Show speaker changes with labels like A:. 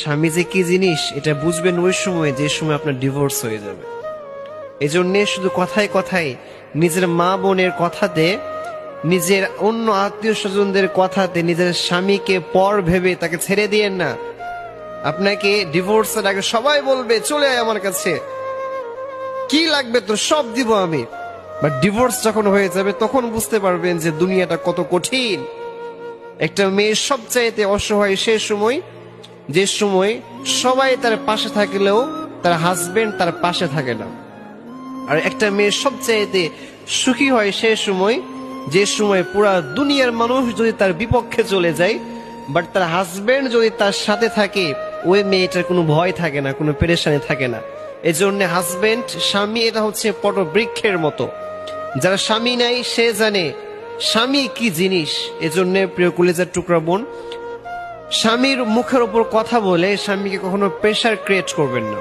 A: স্বামী যে কি জিনিস এটা বুঝবেন ওই সময় যে সময় আপনার ডিভোর্স হয়ে যাবে। এই জন্যে শুধু কথায় কথায় নিজের মা বোনের কথাতে, নিজের অন্য আত্মীয় স্বজনদের কথাতে নিজের স্বামীকে পর ভেবে তাকে ছেড়ে দিয়েন না। আপনাকে ডিভোর্সের আগে সবাই বলবে চলে আয় আমার কাছে, কি লাগবে তোর সব দিব আমি। বাট ডিভোর্স যখন হয়ে যাবে তখন বুঝতে পারবেন যে দুনিয়াটা কত কঠিন। একটা মেয়ের সবচাইতে অসহায় সে সময় যে সময় সবাই তার পাশে থাকলেও তার হাজবেন্ড তার পাশে থাকে না। আর একটা মেয়ের সবচাইতে সুখী হয় সে সময় যে সময় পুরা দুনিয়ার মানুষ যদি তার বিপক্ষে চলে যায়, বাট তার হাজবেন্ড যদি তার সাথে থাকে, ওই মেয়েটার কোনো ভয় থাকে না, কোনো পেরেশানি থাকে না। এজন্য হাজবেন্ড স্বামী এটা হচ্ছে পটবৃক্ষের মতো, যারা স্বামী নাই সে জানে স্বামী কি জিনিস। এজন্য প্রিয় কলিজার টুকরা বোন, স্বামীর মুখের উপর কথা বলে স্বামীকে কখনো প্রেশার ক্রিয়েট করবেন না।